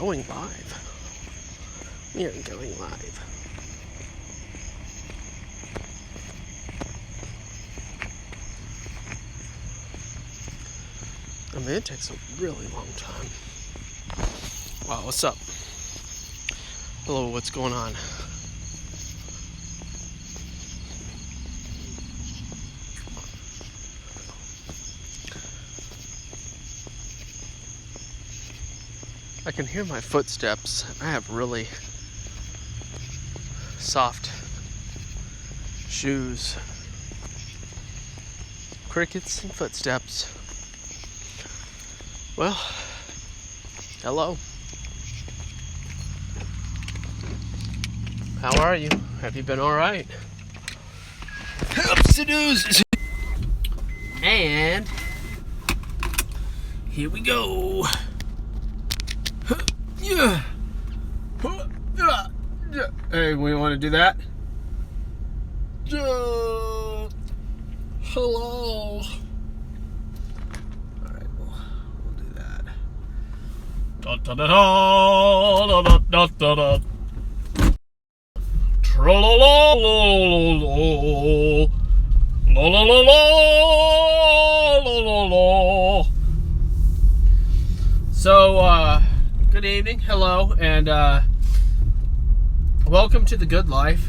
going live. We are going live. I mean, it takes a really long time. Wow, what's up? Hello, what's going on? I can hear my footsteps. I have really soft shoes. Crickets and footsteps. Well, hello. How are you? Have you been alright? Oops-a-doos. And here we go. Yeah. Hey, we want to do that? Hello. Alright, we'll do that. Da da da da da da da da. Tra-la-la, la-la-la, la-la-la, la-la-la. So, good evening, hello, and welcome to the good life.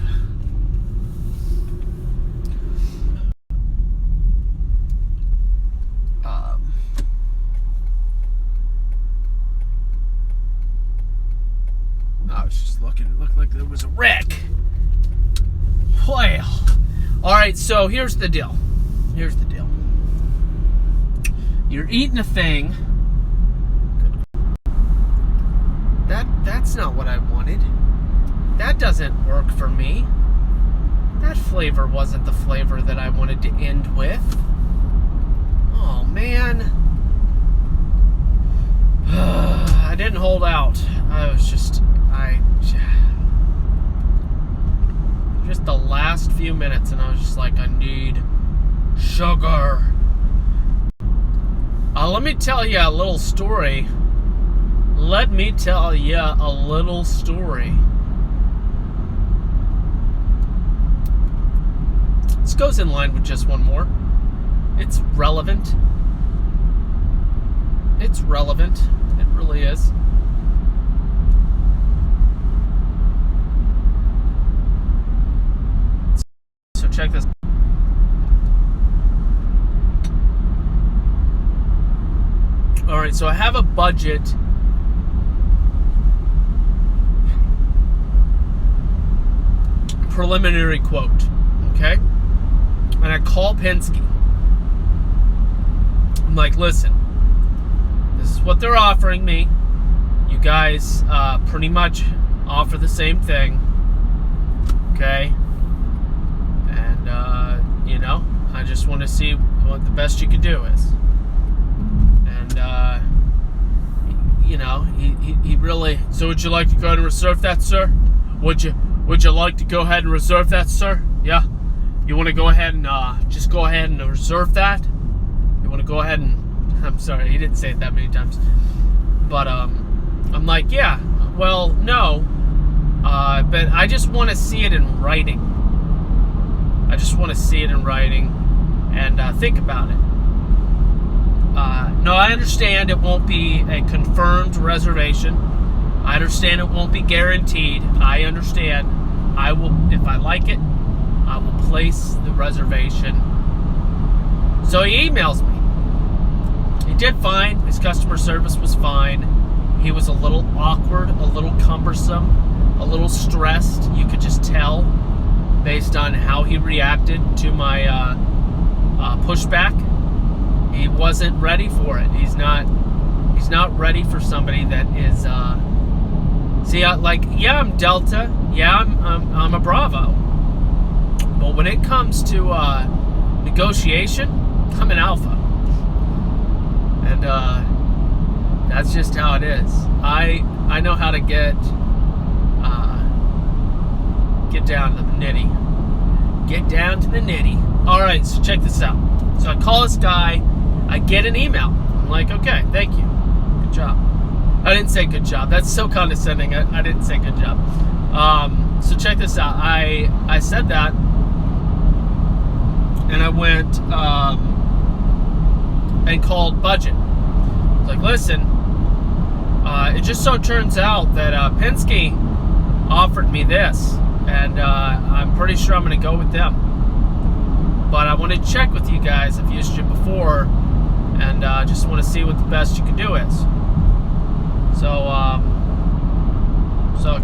I was just looking, it looked like there was a wreck. Well, alright, so here's the deal. You're eating a thing. That's not what I wanted. That doesn't work for me. That flavor wasn't the flavor that I wanted to end with. Oh, man. I didn't hold out. Just the last few minutes, and I was just like, I need sugar. Let me tell you a little story. This goes in line with just one more. It's relevant. It really is. So check this. Alright, so I have a budget. Preliminary quote, okay? And I call Penske. I'm like, listen, this is what they're offering me. You guys pretty much offer the same thing, okay? And, I just want to see what the best you can do is. And, he really, so would you like to go ahead and reserve that, sir? Would you like to go ahead and reserve that, sir? Yeah? You want to go ahead and, just go ahead and reserve that? You want to go ahead and, I'm sorry, he didn't say it that many times. But, I'm like, yeah, well, no. But I just want to see it in writing. And think about it. No, I understand it won't be a confirmed reservation. I understand it won't be guaranteed. I understand. I will, if I like it, I will place the reservation. So he emails me. He did fine. His customer service was fine. He was a little awkward, a little cumbersome, a little stressed. You could just tell based on how he reacted to my pushback. He wasn't ready for it. He's not ready for somebody that is I'm Delta, yeah, I'm a Bravo, but when it comes to negotiation, I'm an Alpha, and that's just how it is. I know how to get down to the nitty. All right, so check this out. So I call this guy. I get an email. I'm like, okay, thank you. Good job. I didn't say good job. That's so condescending. I didn't say good job. So check this out. I said that, and I went and called Budget. I was like, listen, it just so turns out that Penske offered me this, and I'm pretty sure I'm going to go with them. But I want to check with you guys. I've used you before, and just want to see what the best you can do is. So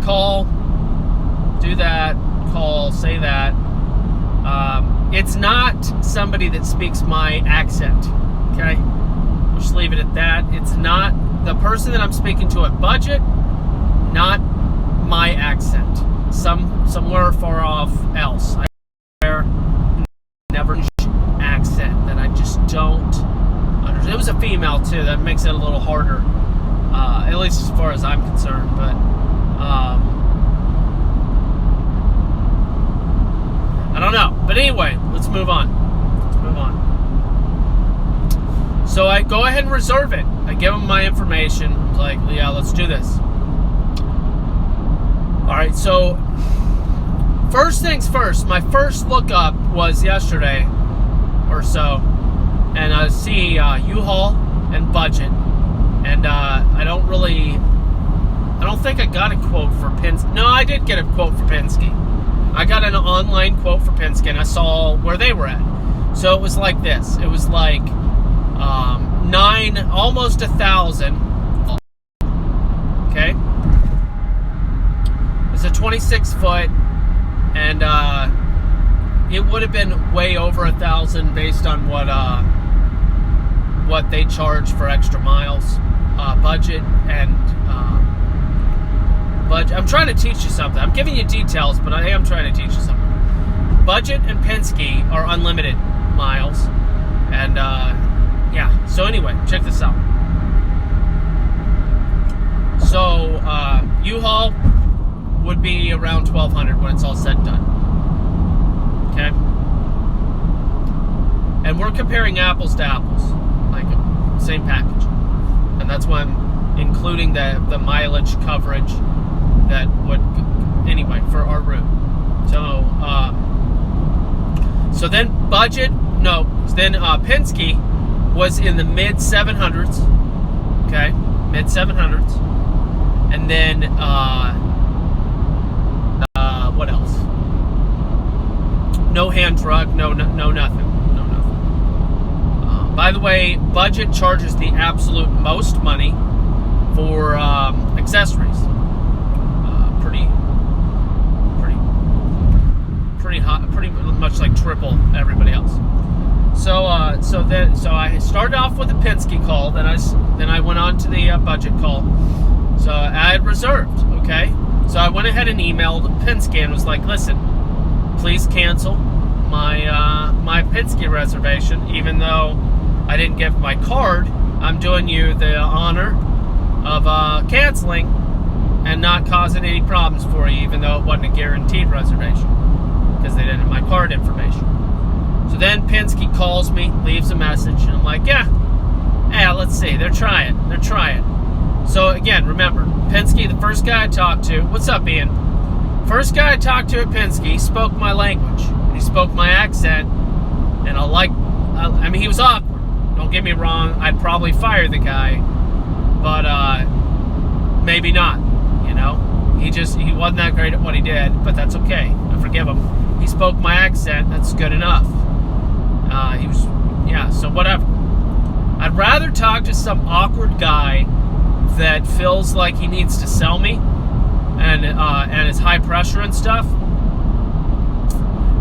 call, do that, call, say that. It's not somebody that speaks my accent, okay? I'll just leave it at that. It's not the person that I'm speaking to at Budget, not my accent. Somewhere far off else. Never accent that I just don't understand. It was a female too. That makes it a little harder, at least as far as I'm concerned. But I don't know. But anyway, let's move on. So I go ahead and reserve it. I give them my information. I'm like, yeah, let's do this. All right. So first things first. My first look up was yesterday or so, and I see U-Haul and Budget, and I don't think I got a quote for Penske. No, I did get a quote for Penske. I got an online quote for Penske, and I saw where they were at. So it was like this. It was like almost 1,000. Okay, it's a 26 foot, and it would have been way over 1,000 based on what they charge for extra miles. Budget and Budget. I'm trying to teach you something. I'm giving you details, but I am trying to teach you something. Budget and Penske are unlimited miles, and yeah. So anyway, check this out. So U-Haul would be around 1,200 when it's all said and done. Okay, and we're comparing apples to apples, like same package, and that's why I'm including the mileage coverage that would, anyway, for our route. So then Penske was in the mid 700s. Okay, mid 700s, and then what else? No hand truck, no nothing. By the way, Budget charges the absolute most money for accessories. Pretty hot, pretty much like triple everybody else. So I started off with a Penske call, then I went on to the Budget call. So I had reserved, okay? So I went ahead and emailed Penske and was like, listen, please cancel my Penske reservation, even though I didn't give my card. I'm doing you the honor of canceling and not causing any problems for you, even though it wasn't a guaranteed reservation because they didn't have my card information. So then Penske calls me, leaves a message, and I'm like, yeah, let's see, they're trying. So again, remember, Penske, the first guy I talked to, what's up, Ian? First guy I talked to at Penske spoke my language. He spoke my accent, and I mean, he was awkward. Don't get me wrong, I'd probably fire the guy, but maybe not, you know? He wasn't that great at what he did, but that's okay. I forgive him. He spoke my accent, that's good enough. So whatever. I'd rather talk to some awkward guy that feels like he needs to sell me and is high pressure and stuff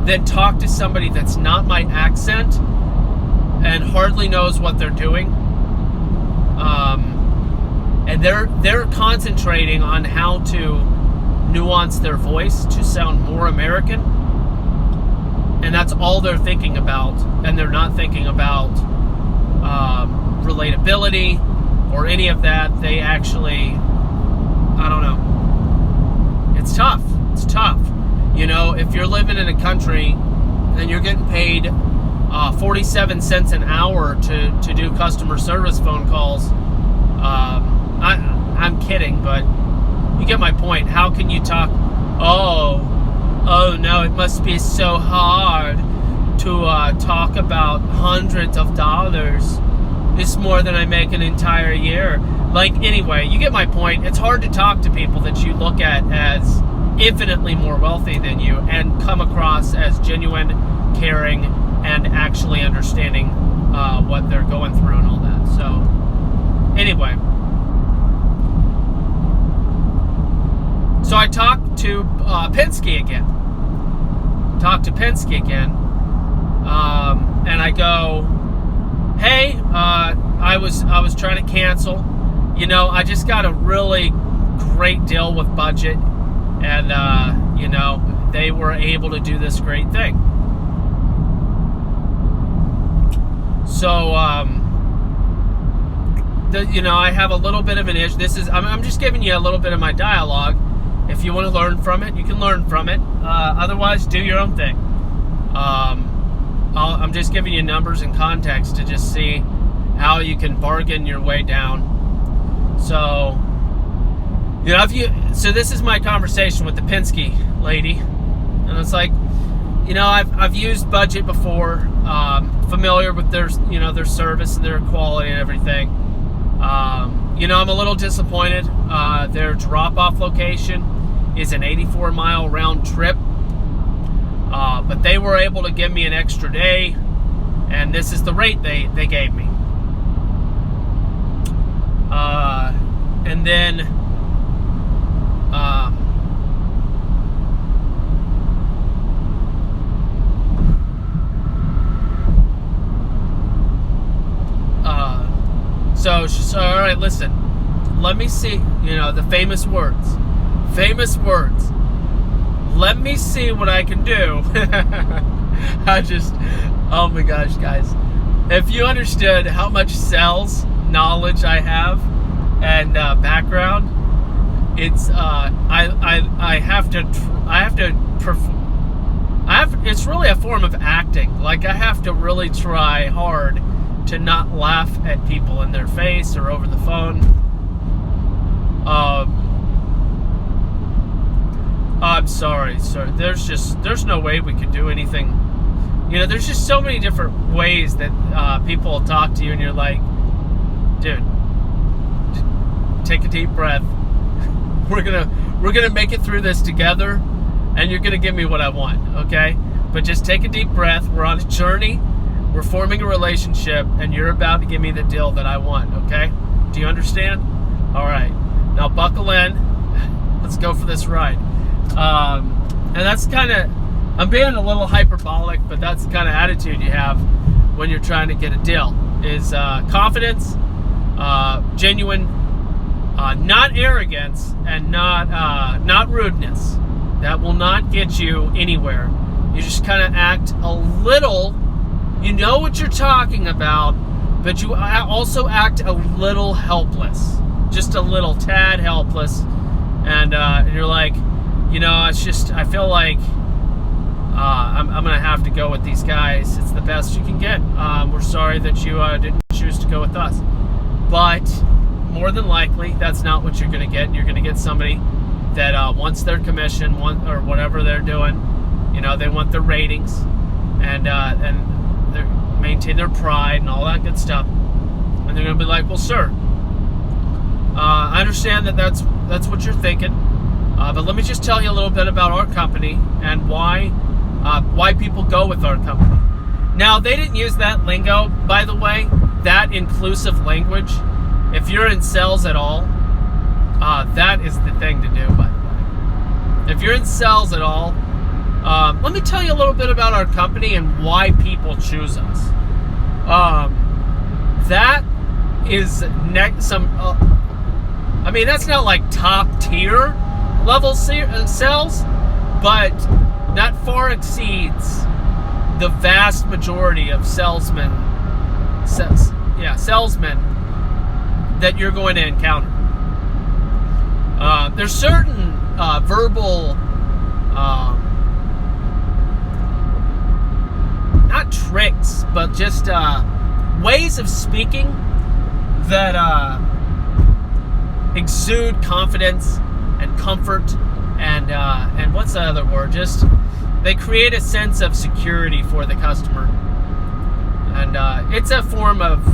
than talk to somebody that's not my accent and hardly knows what they're doing. And they're concentrating on how to nuance their voice to sound more American, and that's all they're thinking about, and they're not thinking about relatability or any of that. They actually, I don't know. It's tough. You know, if you're living in a country and you're getting paid 47 cents an hour to do customer service phone calls, I I'm kidding, but you get my point. How can you talk? Oh no, it must be so hard to talk about hundreds of dollars. It's more than I make an entire year. Like, anyway, you get my point. It's hard to talk to people that you look at as infinitely more wealthy than you and come across as genuine, caring, and actually understanding what they're going through and all that. So, anyway. So I talked to Penske again. And I go, hey, I was trying to cancel. You know, I just got a really great deal with budget, and you know, they were able to do this great thing. So, you know, I have a little bit of an issue. I'm just giving you a little bit of my dialogue. If you want to learn from it, you can learn from it. Otherwise, do your own thing. I'm just giving you numbers and context to just see how you can bargain your way down. So, you know, so this is my conversation with the Penske lady, and it's like, you know, I've used budget before, familiar with their service and their quality and everything. You know, I'm a little disappointed. Their drop-off location is an 84-mile round trip, but they were able to give me an extra day, and this is the rate they gave me. And then so she said, all right, listen, let me see, you know, the famous words, let me see what I can do. Oh my gosh, guys, if you understood how much sales knowledge I have and background, it's it's really a form of acting. Like, I have to really try hard to not laugh at people in their face or over the phone. I'm sorry, sir. There's no way we could do anything. You know, there's just so many different ways that people will talk to you, and you're like, dude, take a deep breath. We're gonna make it through this together, and you're gonna give me what I want, okay? But just take a deep breath. We're on a journey. We're forming a relationship, and you're about to give me the deal that I want, okay? Do you understand? All right. Now buckle in. Let's go for this ride. And that's kind of, I'm being a little hyperbolic, but that's the kind of attitude you have when you're trying to get a deal. Is confidence, genuine, not arrogance, and not rudeness. That will not get you anywhere. You just kind of act a little, you know what you're talking about, but you also act a little helpless. Just a little tad helpless. And you're like, you know, it's just, I feel like I'm going to have to go with these guys. It's the best you can get. We're sorry that you didn't choose to go with us. But more than likely, that's not what you're going to get. You're going to get somebody that wants their commission, or whatever they're doing. You know, they want their ratings, and they maintain their pride and all that good stuff. And they're going to be like, well, sir, I understand that's what you're thinking. But let me just tell you a little bit about our company and why people go with our company. Now, they didn't use that lingo, by the way, that inclusive language. If you're in sales at all, that is the thing to do, by the way. If you're in sales at all, let me tell you a little bit about our company and why people choose us. That is that's not like top tier level sales, but that far exceeds the vast majority of salesmen that you're going to encounter. There's certain verbal, not tricks, but just ways of speaking that exude confidence and comfort and what's the other word? Just they create a sense of security for the customer, and it's a form of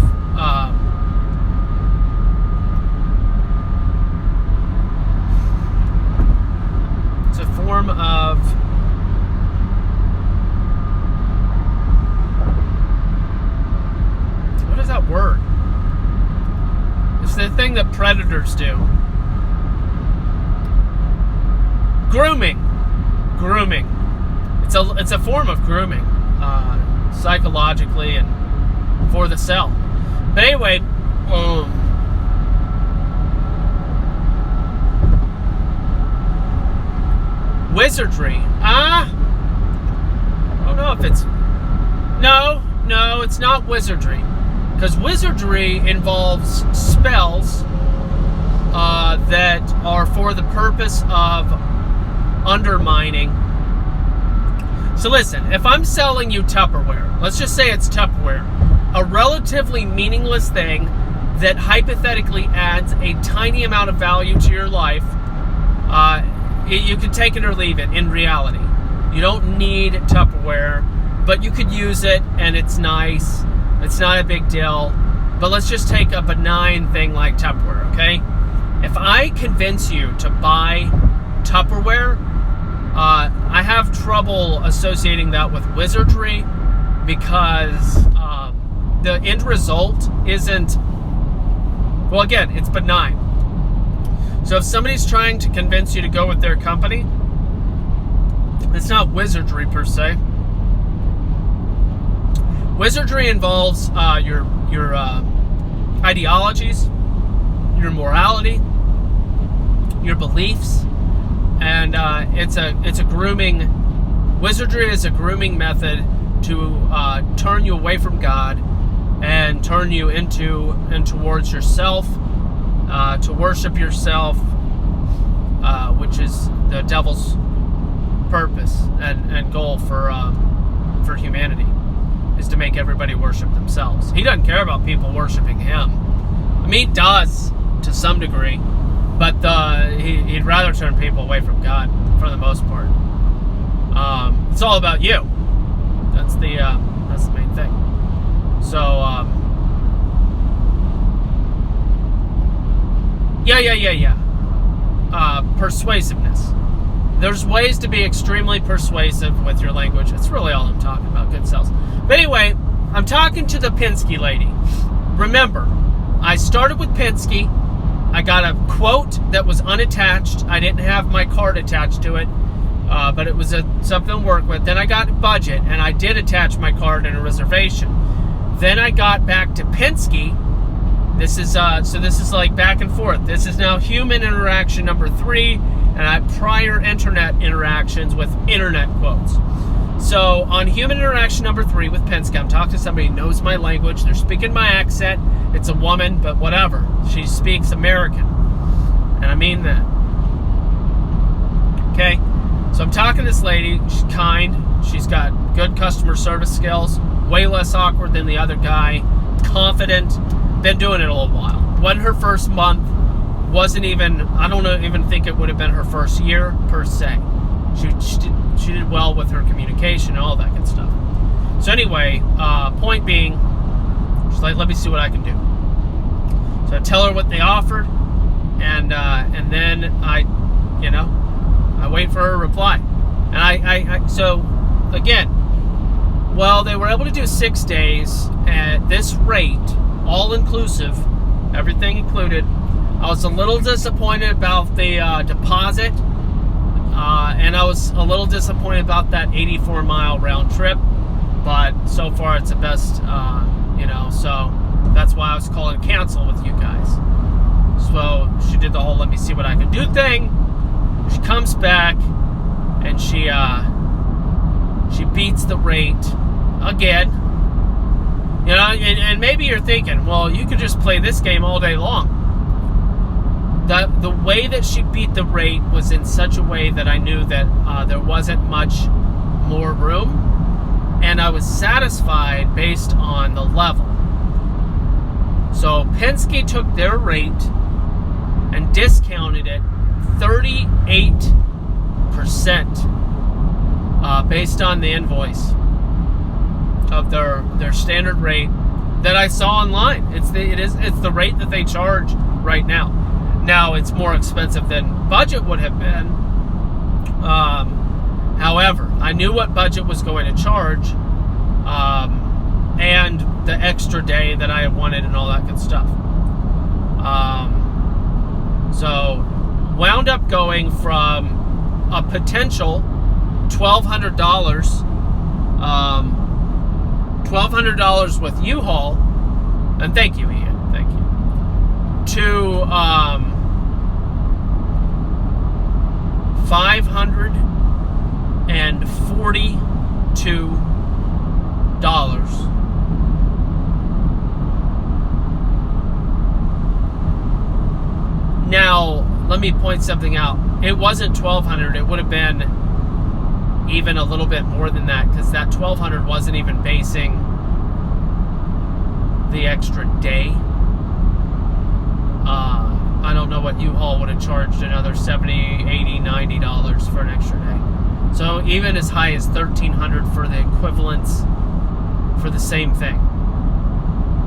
what is that word? It's the thing that predators do. Grooming. It's a form of grooming, psychologically and for the cell. But anyway, wizardry. I don't know if it's... No, it's not wizardry. Because wizardry involves spells that are for the purpose of undermining. So listen, if I'm selling you Tupperware, let's just say it's Tupperware, a relatively meaningless thing that hypothetically adds a tiny amount of value to your life, you can take it or leave it in reality. You don't need Tupperware, but you could use it and it's nice. It's not a big deal. But let's just take a benign thing like Tupperware, okay? If I convince you to buy Tupperware, I have trouble associating that with wizardry because the end result isn't... Well, again, it's benign. So if somebody's trying to convince you to go with their company, it's not wizardry per se. Wizardry involves your ideologies, your morality, your beliefs, and it's a grooming. Wizardry is a grooming method to turn you away from God and turn you into and towards yourself, to worship yourself, which is the devil's purpose and goal for humanity, is to make everybody worship themselves. He doesn't care about people worshiping him. I mean, he does to some degree, but he'd rather turn people away from God for the most part. It's all about you. That's the main thing. So persuasiveness. There's ways to be extremely persuasive with your language. That's really all I'm talking about, good sales. But anyway, I'm talking to the Penske lady. Remember, I started with Penske. I got a quote that was unattached. I didn't have my card attached to it, but it was something to work with. Then I got budget, and I did attach my card and a reservation. Then I got back to Penske. This is like back and forth. This is now human interaction number 3, and I have prior internet interactions with internet quotes. So on human interaction number 3 with Penske, I'm talking to somebody who knows my language. They're speaking my accent. It's a woman, but whatever. She speaks American, and I mean that. Okay, so I'm talking to this lady. She's kind. She's got good customer service skills. Way less awkward than the other guy. Confident. Been doing it a little while. Wasn't her first month. Wasn't even, I don't even think it would have been her first year per se. She did well with her communication and all that good stuff. So anyway, point being, she's like, let me see what I can do. So I tell her what they offered, and then I wait for her reply. And so again, well, they were able to do 6 days at this rate, all inclusive, everything included. I was a little disappointed about the deposit, and I was a little disappointed about that 84-mile round trip, but so far it's the best, so that's why I was calling cancel with you guys. So she did the whole let me see what I can do thing. She comes back, and she beats the rate again. And maybe you're thinking, well, you could just play this game all day long. The way that she beat the rate was in such a way that I knew that there wasn't much more room, and I was satisfied based on the level. So Penske took their rate and discounted it 38% based on the invoice of their standard rate that I saw online. It's the rate that they charge right now. Now it's more expensive than budget would have been. However, I knew what budget was going to charge, and the extra day that I wanted and all that good stuff. So wound up going from a potential $1,200 with U-Haul, and thank you, Ian, thank you, to $542. Now, let me point something out. It wasn't $1,200. It would have been even a little bit more than that, because that $1,200 wasn't even basing the extra day. I don't know what U-Haul would have charged, another $70, $80, $90 for an extra day. So even as high as $1,300 for the equivalence for the same thing.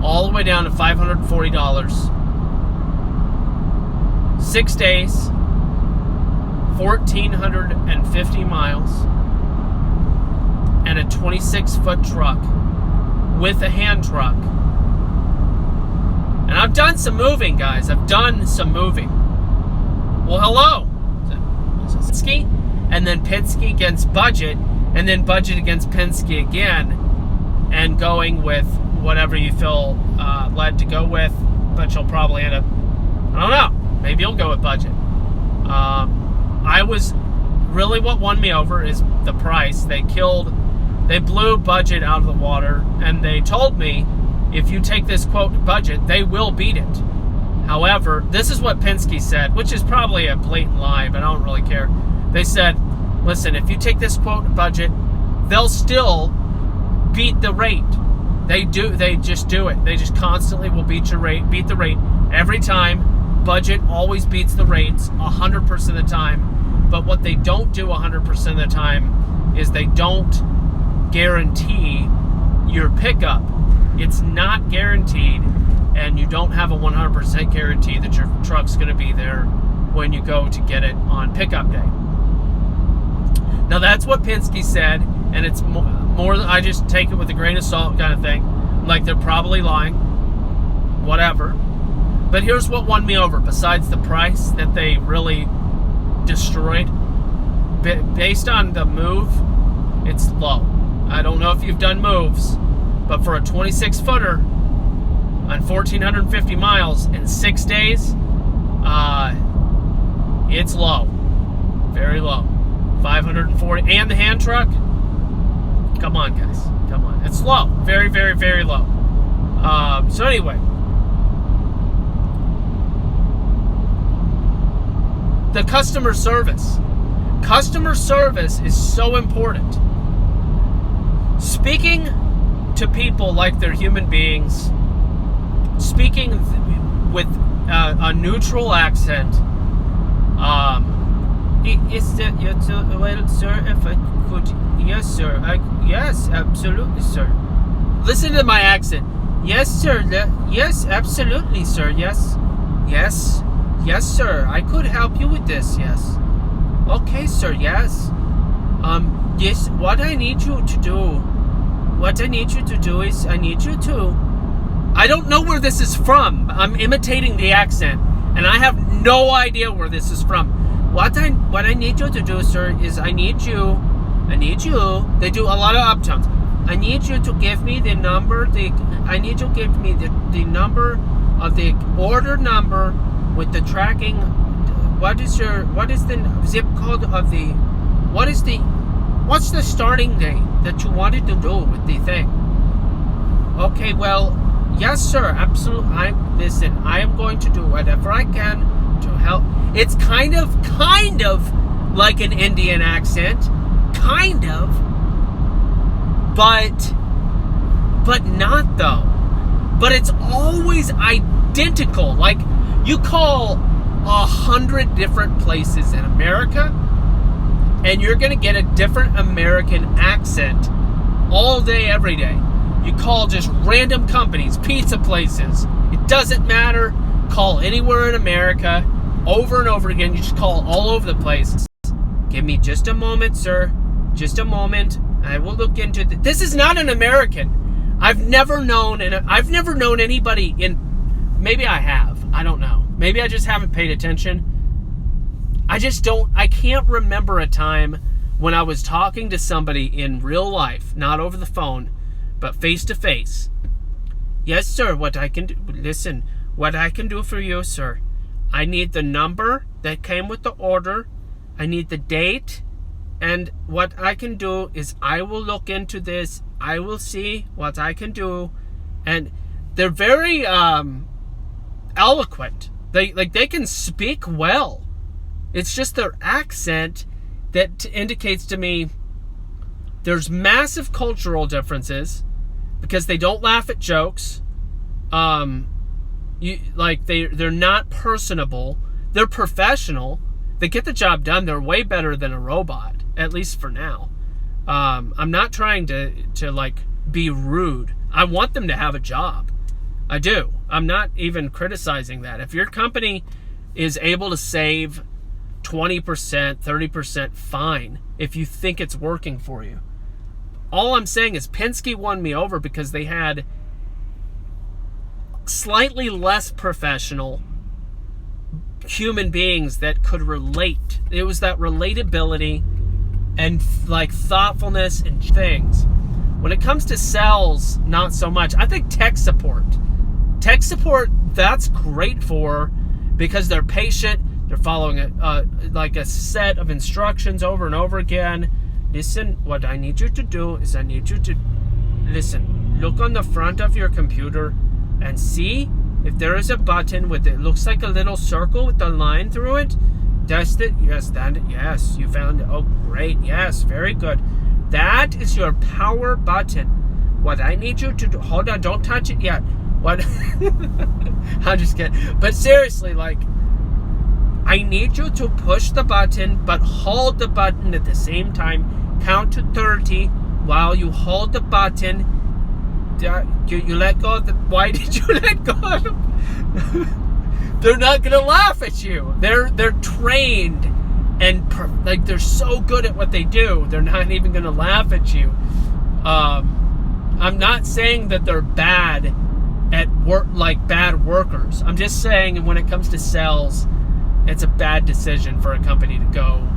All the way down to $540. 6 days, 1,450 miles, and a 26-foot truck with a hand truck. And I've done some moving, guys. I've done some moving. Well, hello. Penske, and then Penske against budget, and then budget against Penske again, and going with whatever you feel led to go with, but you'll probably end up, I don't know, maybe you'll go with budget. Really what won me over is the price. They blew budget out of the water, and they told me, if you take this quote budget, they will beat it. However, this is what Penske said, which is probably a blatant lie, but I don't really care. They said, listen, if you take this quote budget, they'll still beat the rate. They just do it. They just constantly will beat the rate every time. Budget always beats the rates 100% of the time. But what they don't do 100% of the time is they don't guarantee your pickup. It's not guaranteed, and you don't have a 100% guarantee that your truck's going to be there when you go to get it on pickup day. Now that's what Penske said, and it's more than, I just take it with a grain of salt kind of thing. Like they're probably lying, whatever. But here's what won me over, besides the price that they really destroyed. Based on the move, it's low. I don't know if you've done moves, but for a 26-footer on 1,450 miles in 6 days, it's low. Very low. 540. And the hand truck? Come on, guys. Come on. It's low. Very, very, very low. So anyway. The customer service. Customer service is so important. Speaking to people like they're human beings, speaking with a neutral accent. Well, sir, if I could, yes, sir. Yes, absolutely, sir. Listen to my accent. Yes, sir. Yes, absolutely, sir. Yes, yes, yes, sir. I could help you with this. Yes. Okay, sir. Yes. Yes. What I need you to do is I need you to. I don't know where this is from. I'm imitating the accent, and I have no idea where this is from. What I need you to do, sir, is I need you. They do a lot of uptones. I need you to give me the number. I need you to give me the number of the order number with the tracking. What is the zip code of the? What's the starting date that you wanted to do with the thing? Okay, well, yes, sir, absolutely. Listen, I am going to do whatever I can to help. It's kind of like an Indian accent, kind of, but not though. But it's always identical. Like you call 100 different places in America, and you're going to get a different American accent all day, every day. You call just random companies, pizza places. It doesn't matter. Call anywhere in America over and over again. You just call all over the place. Give me just a moment, sir. Just a moment. I will look into this. This is not an American. I've never known anybody in, maybe I have. I don't know. Maybe I just haven't paid attention. I can't remember a time when I was talking to somebody in real life, not over the phone, but face to face. Yes, sir, what I can do, listen, what I can do for you, sir. I need the number that came with the order. I need the date. And what I can do is I will look into this. I will see what I can do. And they're very eloquent. They can speak well. It's just their accent that indicates to me there's massive cultural differences because they don't laugh at jokes. They're not personable. They're professional. They get the job done. They're way better than a robot, at least for now. I'm not trying to be rude. I want them to have a job. I do. I'm not even criticizing that. If your company is able to save 20%, 30%, fine, if you think it's working for you. All I'm saying is Penske won me over because they had slightly less professional human beings that could relate. It was that relatability and thoughtfulness and things. When it comes to sales, not so much. I think tech support, that's great for, because they're patient. They're following a set of instructions over and over again. Listen, what I need you to do is I need you to listen. Look on the front of your computer and see if there is a button with it looks like a little circle with a line through it. Test it. Yes, yes, you found it. Oh, great. Yes, very good. That is your power button. What I need you to do. Hold on, don't touch it yet. What? I'm just kidding. But seriously, I need you to push the button, but hold the button at the same time. Count to 30 while you hold the button. You let go of the... Why did you let go of them? They're not going to laugh at you. They're trained and they're so good at what they do. They're not even going to laugh at you. I'm not saying that they're bad at work, bad workers. I'm just saying when it comes to sales, it's a bad decision for a company to go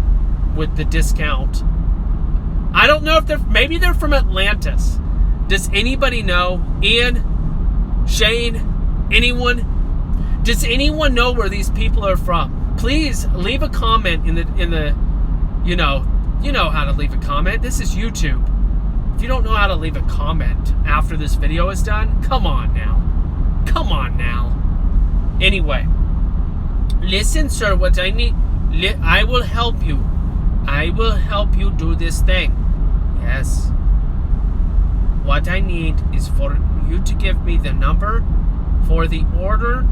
with the discount. I don't know if maybe they're from Atlantis. Does anybody know? Ian? Shane? Anyone? Does anyone know where these people are from? Please leave a comment in the you know how to leave a comment. This is YouTube. If you don't know how to leave a comment after this video is done, come on now. Come on now. Anyway, listen, sir, what I need, I will help you. I will help you do this thing. Yes. What I need is for you to give me the number for the order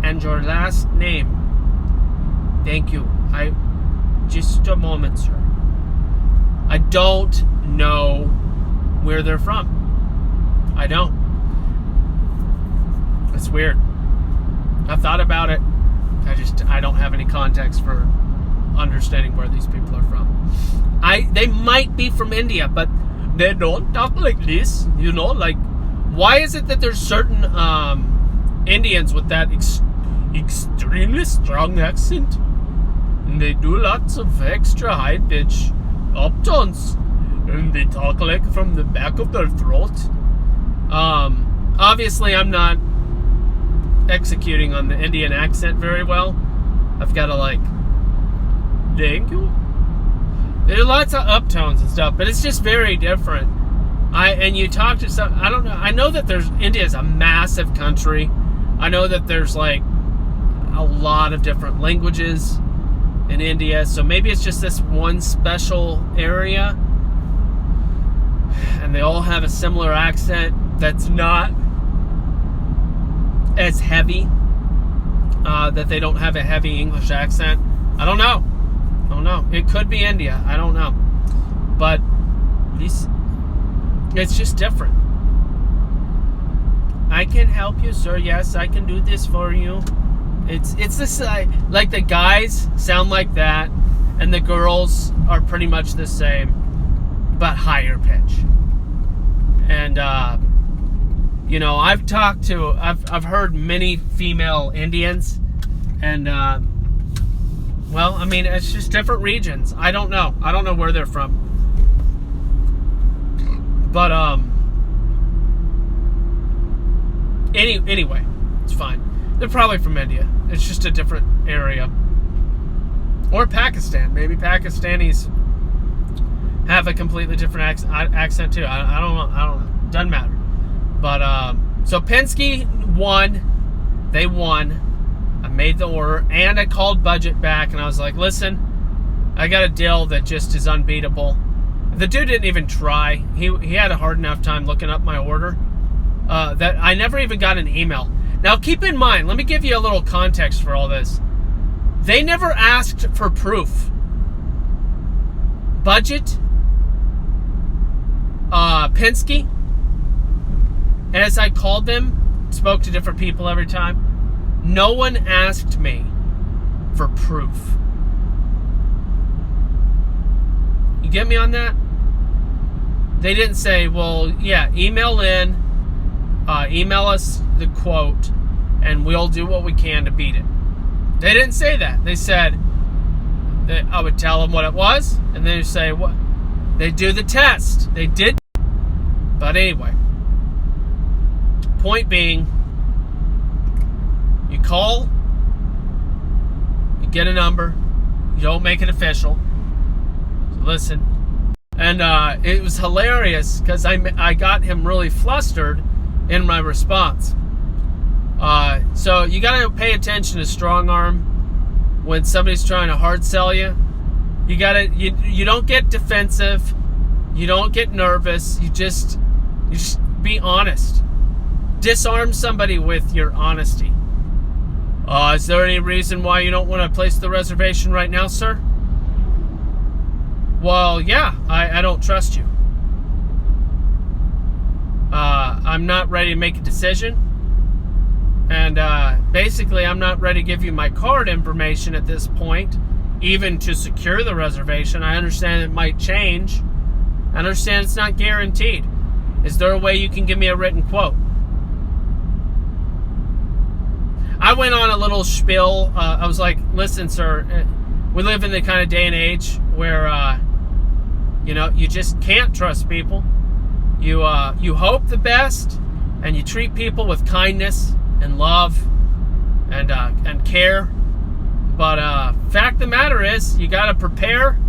and your last name. Thank you. Just a moment, sir. I don't know where they're from. I don't. It's weird. I've thought about it. I don't have any context for understanding where these people are from. They might be from India, but they don't talk like this. Why is it that there's certain Indians with that extremely strong accent, and they do lots of extra high pitch uptones, and they talk from the back of their throat? Obviously, I'm not executing on the Indian accent very well. I've got to thank you. There are lots of uptones and stuff, but it's just very different. And you talk to some, I don't know. I know that India is a massive country. I know that there's a lot of different languages in India, so maybe it's just this one special area, and they all have a similar accent that's not as heavy. that they don't have a heavy English accent. I don't know. It could be India. I don't know. But it's just different. I can help you, sir. Yes, I can do this for you. It's this, like the guys sound like that, and the girls are pretty much the same, but higher pitch. And I've heard many female Indians, and well, I mean, it's just different regions. I don't know where they're from, but anyway, it's fine. They're probably from India. It's just a different area. Or Pakistan. Maybe Pakistanis have a completely different accent too. I don't know. Doesn't matter. But so Penske won. They won. I made the order, and I called Budget back, and I was like, listen, I got a deal that just is unbeatable. The dude didn't even try. He had a hard enough time looking up my order that I never even got an email. Now, keep in mind, let me give you a little context for all this. They never asked for proof. Budget, Penske, as I called them, spoke to different people every time, no one asked me for proof. You get me on that? They didn't say, well, yeah, email us the quote, and we'll do what we can to beat it. They didn't say that. They said that I would tell them what it was, and they say what they do the test. They did, but anyway. Point being, you call, you get a number, you don't make it official. So listen, and it was hilarious because I got him really flustered in my response. So you gotta pay attention to strong arm when somebody's trying to hard sell you. You don't get defensive, you don't get nervous, you just be honest. Disarm somebody with your honesty. Is there any reason why you don't want to place the reservation right now, sir? Well, yeah, I don't trust you. I'm not ready to make a decision. And basically, I'm not ready to give you my card information at this point, even to secure the reservation. I understand it might change. I understand it's not guaranteed. Is there a way you can give me a written quote? I went on a little spiel. I was like, listen, sir, we live in the kind of day and age where, you just can't trust people. You hope the best, and you treat people with kindness and love and care. But fact of the matter is, you got to prepare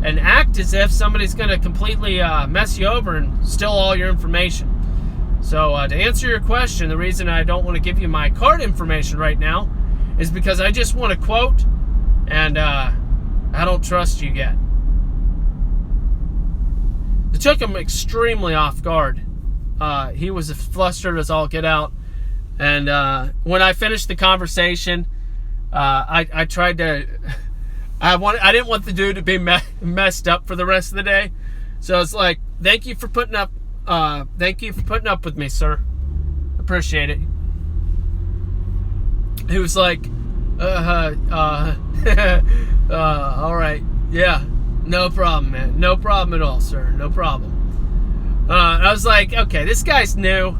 and act as if somebody's going to completely mess you over and steal all your information. So to answer your question, the reason I don't want to give you my card information right now is because I just want a quote, and I don't trust you yet. It took him extremely off guard. He was as flustered as all get out. And when I finished the conversation, I tried to... I didn't want the dude to be messed up for the rest of the day. So it's like, thank you for putting up with me, sir. Appreciate it. He was like, all right, yeah, no problem, man. No problem at all, sir. No problem. I was like, okay, this guy's new.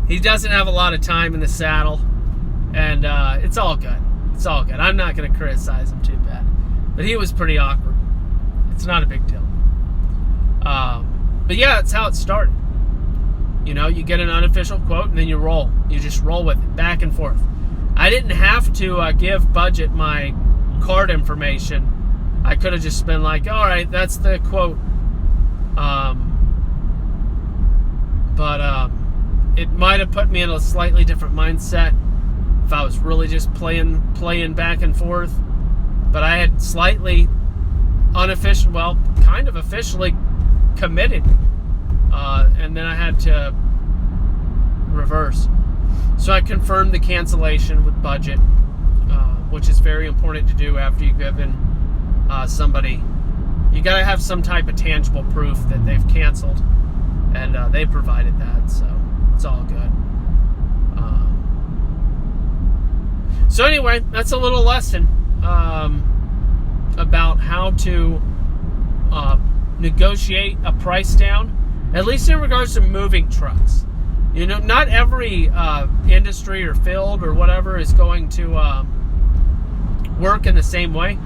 He doesn't have a lot of time in the saddle, and it's all good. It's all good. I'm not going to criticize him too bad. But he was pretty awkward. It's not a big deal. But yeah, that's how it started. You get an unofficial quote, and then you roll. You just roll with it, back and forth. I didn't have to give Budget my card information. I could have just been like, all right, that's the quote. But it might have put me in a slightly different mindset if I was really just playing back and forth. But I had slightly kind of officially committed. And then I had to reverse. So I confirmed the cancellation with Budget. which is very important to do after you've given somebody. You got to have some type of tangible proof that they've canceled, and they provided that, so it's all good. So anyway, that's a little lesson about how to negotiate a price down, at least in regards to moving trucks. You know, not every industry or field or whatever is going to work in the same way.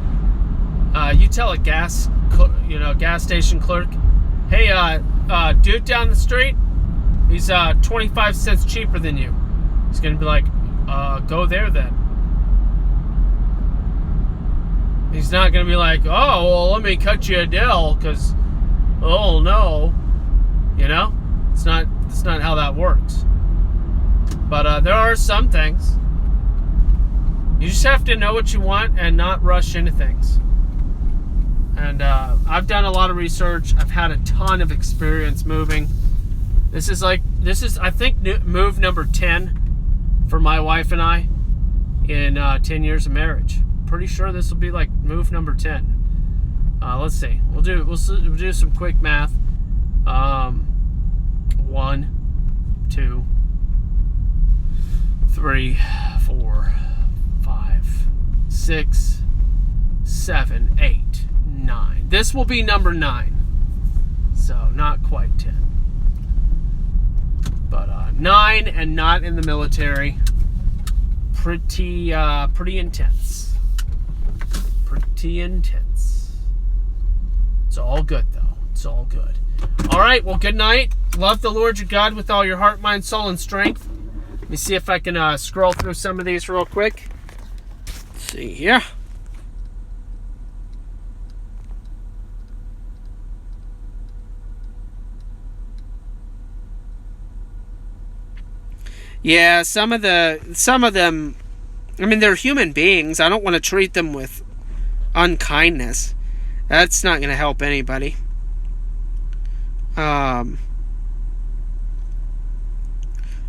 You tell a gas station clerk, hey, dude down the street, he's 25 cents cheaper than you. He's going to be like, go there then. He's not going to be like, oh, well, let me cut you a deal, because, oh, no. You know? It's not how that works. But there are some things. You just have to know what you want and not rush into things. And I've done a lot of research. I've had a ton of experience moving. This is I think, move number 10 for my wife and I in 10 years of marriage. Pretty sure this will be like move number 10. Let's see. We'll do some quick math. 1, 2, 3, 4, 5, 6, 7, 8, 9. This will be number 9. So not quite 10. But 9 and not in the military. Pretty intense. Pretty intense. It's all good though. It's all good. All right. Well, good night. Love the Lord your God with all your heart, mind, soul, and strength. Let me see if I can scroll through some of these real quick. Let's see here. Yeah, some of them, I mean, they're human beings. I don't want to treat them with unkindness. That's not going to help anybody.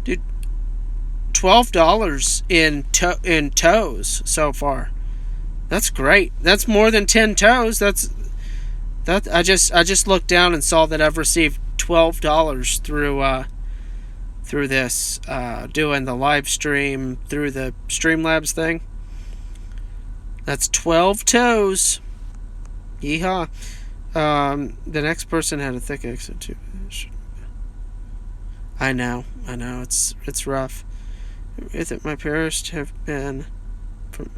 Dude, $12 in tows so far. That's great. That's more than 10 tows. I just looked down and saw that I've received $12 through this, doing the live stream through the Streamlabs thing. That's 12 toes. Yeehaw. The next person had a thick exit too. I know. It's rough. My parents have been from,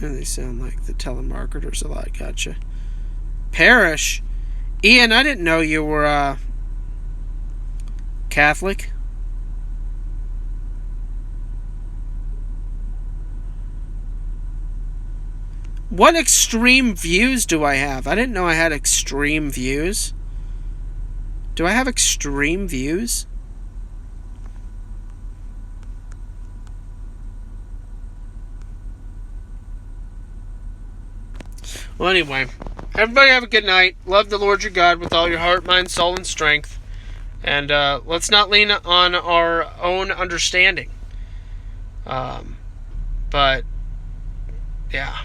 and they sound like the telemarketers a lot. Gotcha. Parish? Ian, I didn't know you were, Catholic. What extreme views do I have? I didn't know I had extreme views. Do I have extreme views? Well, anyway, everybody have a good night. Love the Lord your God with all your heart, mind, soul, and strength. And let's not lean on our own understanding. But, yeah.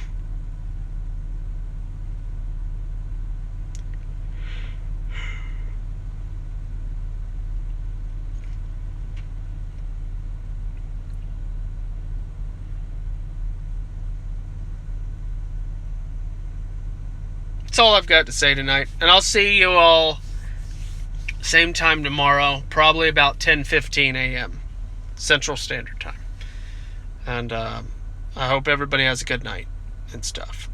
That's all I've got to say tonight. And I'll see you all same time tomorrow, probably about 10:15 a.m. Central Standard Time. And I hope everybody has a good night and stuff.